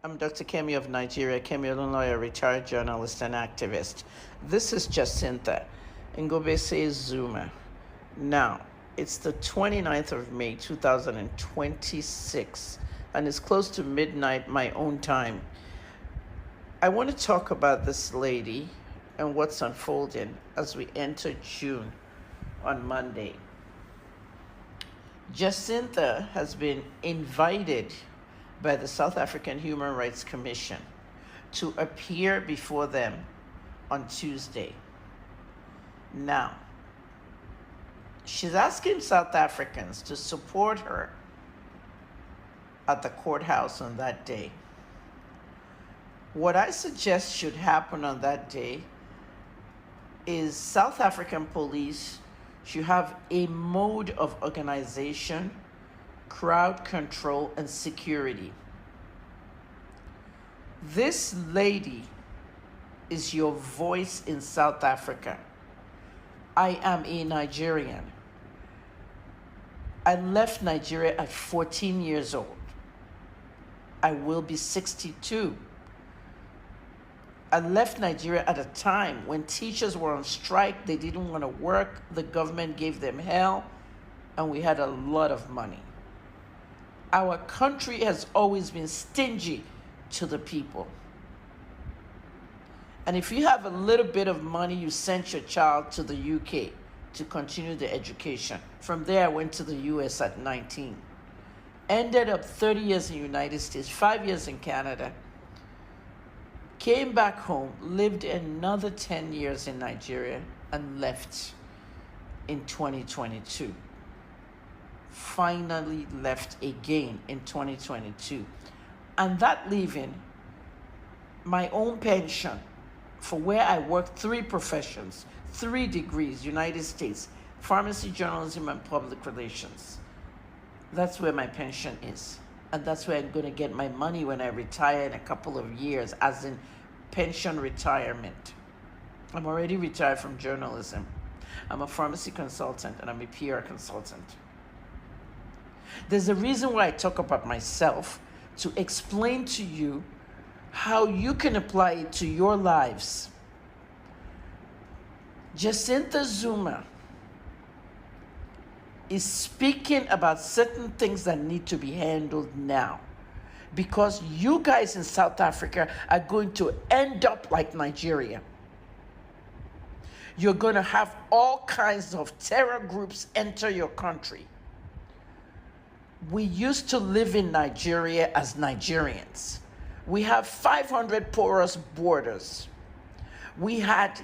I'm Dr. Kemi of Nigeria, Kemi Olunloyo, retired journalist and activist. This is Jacinta Ngobese Zuma. Now, it's the 29th of May, 2026, and it's close to midnight my own time. I want to talk about this lady and what's unfolding as we enter June on Monday. Jacinta has been invited by the South African Human Rights Commission to appear before them on Tuesday. Now, she's asking South Africans to support her at the courthouse on that day. What I suggest should happen on that day is South African police should have a mode of organization, crowd control, and security. This lady is your voice in South Africa. I am a Nigerian. I left Nigeria at 14 years old. I will be 62. I left Nigeria at a time when teachers were on strike, they didn't want to work, the government gave them hell, and we had a lot of money. Our country has always been stingy to the people. And if you have a little bit of money, you sent your child to the UK to continue the education. From there, I went to the US at 19. Ended up 30 years in the United States, 5 years in Canada. Came back home, lived another 10 years in Nigeria, and left in 2022. Finally left again in 2022. And that leaving, my own pension for where I worked 3 professions, 3 degrees, United States, pharmacy, journalism, and public relations. That's where my pension is. And that's where I'm going to get my money when I retire in a couple of years, as in pension retirement. I'm already retired from journalism. I'm a pharmacy consultant and I'm a PR consultant. There's a reason why I talk about myself, to explain to you how you can apply it to your lives. Jacinta Zuma is speaking about certain things that need to be handled now, because you guys in South Africa are going to end up like Nigeria. You're going to have all kinds of terror groups enter your country. We used to live in Nigeria as Nigerians. We have 500 porous borders. We had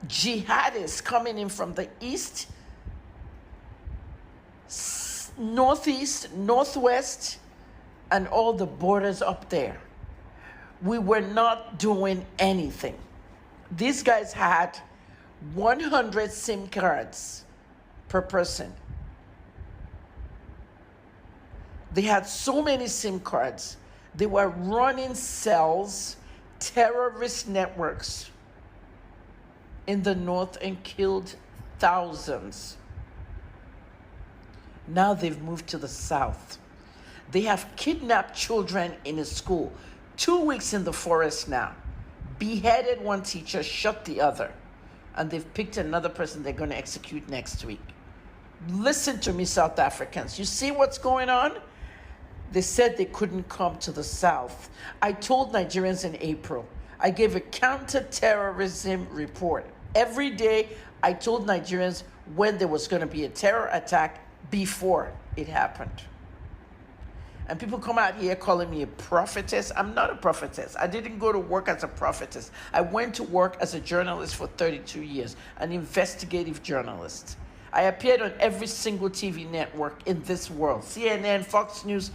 jihadists coming in from the east, northeast, northwest, and all the borders up there. We were not doing anything. These guys had 100 SIM cards per person. They had so many SIM cards. They were running cells, terrorist networks in the north, and killed thousands. Now they've moved to the south. They have kidnapped children in a school. 2 weeks in the forest now. Beheaded one teacher, shot the other. And they've picked another person they're going to execute next week. Listen to me, South Africans. You see what's going on? They said they couldn't come to the south. I told Nigerians in April, I gave a counter-terrorism report. Every day, I told Nigerians when there was going to be a terror attack before it happened. And people come out here calling me a prophetess. I'm not a prophetess. I didn't go to work as a prophetess. I went to work as a journalist for 32 years, an investigative journalist. I appeared on every single TV network in this world, CNN, Fox News,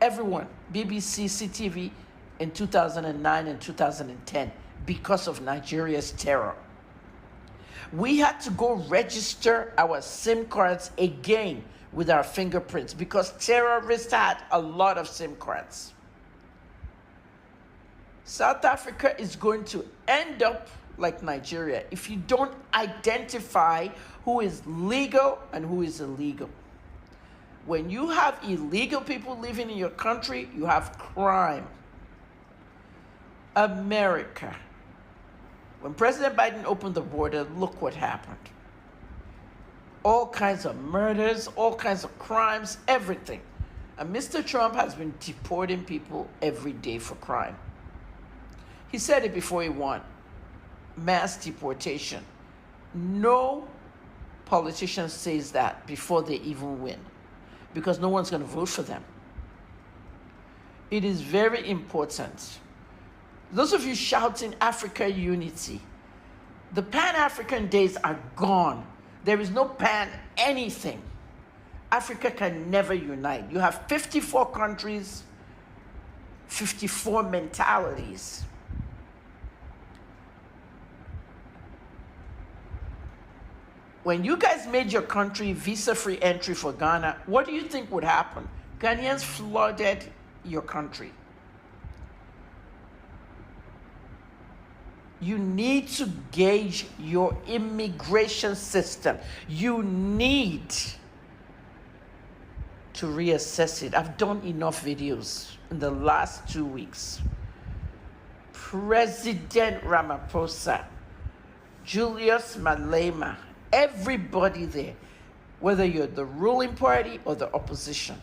everyone, BBC, CTV, in 2009 and 2010 because of Nigeria's terror. We had to go register our SIM cards again with our fingerprints because terrorists had a lot of SIM cards. South Africa is going to end up like Nigeria if you don't identify who is legal and who is illegal. When you have illegal people living in your country, you have crime. America. When President Biden opened the border, look what happened. All kinds of murders, all kinds of crimes, everything. And Mr. Trump has been deporting people every day for crime. He said it before he won. Mass deportation. No politician says that before they even win, because no one's going to vote for them. It is very important. Those of you shouting Africa unity, the Pan-African days are gone. There is no pan anything. Africa can never unite. You have 54 countries, 54 mentalities. When you guys made your country visa-free entry for Ghana, what do you think would happen? Ghanaians flooded your country. You need to gauge your immigration system. You need to reassess it. I've done enough videos in the last 2 weeks. President Ramaphosa, Julius Malema, everybody there, whether you're the ruling party or the opposition,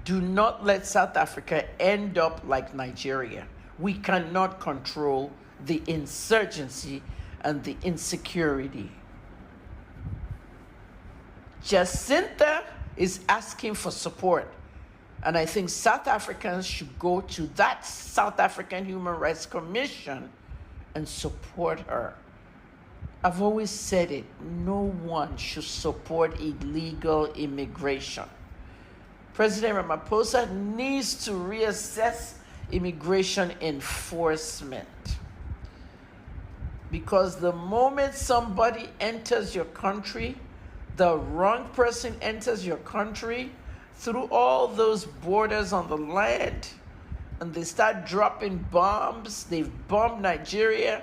do not let South Africa end up like Nigeria. We cannot control the insurgency and the insecurity. Jacinta is asking for support. And I think South Africans should go to that South African Human Rights Commission and support her. I've always said it, no one should support illegal immigration. President Ramaphosa needs to reassess immigration enforcement. Because the moment somebody enters your country, the wrong person enters your country through all those borders on the land, and they start dropping bombs. They've bombed Nigeria.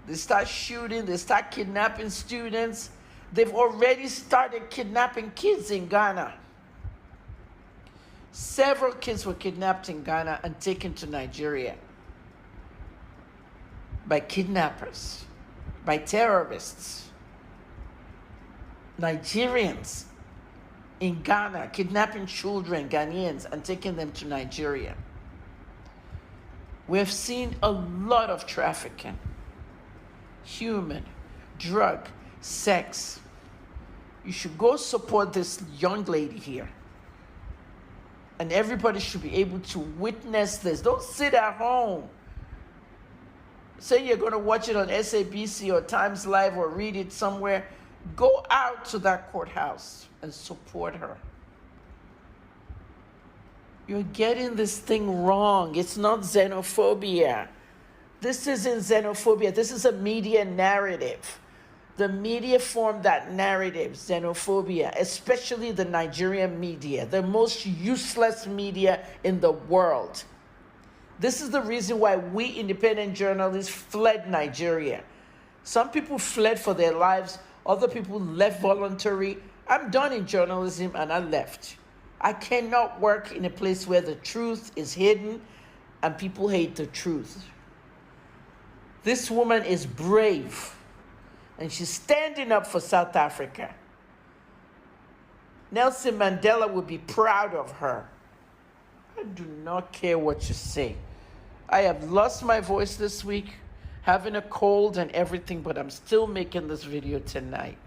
They start shooting. They start kidnapping students. They've already started kidnapping kids in Ghana. Several kids were kidnapped in Ghana and taken to Nigeria by kidnappers, by terrorists. Nigerians in Ghana kidnapping children, Ghanaians, and taking them to Nigeria. We've seen a lot of trafficking, human, drug, sex. You should go support this young lady here. And everybody should be able to witness this. Don't sit at home. Say you're going to watch it on SABC or Times Live or read it somewhere. Go out to that courthouse and support her. You're getting this thing wrong. It's not xenophobia. This isn't xenophobia. This is a media narrative. The media formed that narrative, xenophobia, especially the Nigerian media, the most useless media in the world. This is the reason why we independent journalists fled Nigeria. Some people fled for their lives. Other people left voluntary. I'm done in journalism and I left. I cannot work in a place where the truth is hidden and people hate the truth. This woman is brave. And she's standing up for South Africa. Nelson Mandela would be proud of her. I do not care what you say. I have lost my voice this week, having a cold and everything, but I'm still making this video tonight.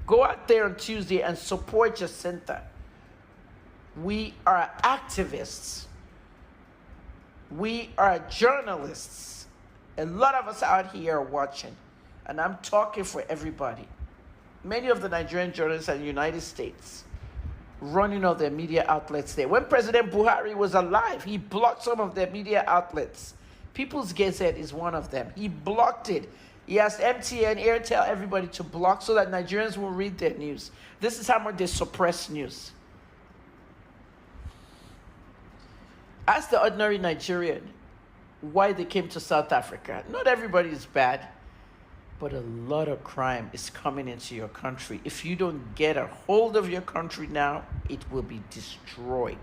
Go out there on Tuesday and support Jacinta. We are activists. We are journalists. A lot of us out here are watching. And I'm talking for everybody. Many of the Nigerian journalists in the United States running all their media outlets there. When President Buhari was alive, he blocked some of their media outlets. People's Gazette is one of them. He blocked it. He asked MTN, Airtel, everybody to block so that Nigerians will read their news. This is how much they suppress news. Ask the ordinary Nigerian why they came to South Africa. Not everybody is bad. But a lot of crime is coming into your country. If you don't get a hold of your country now, it will be destroyed.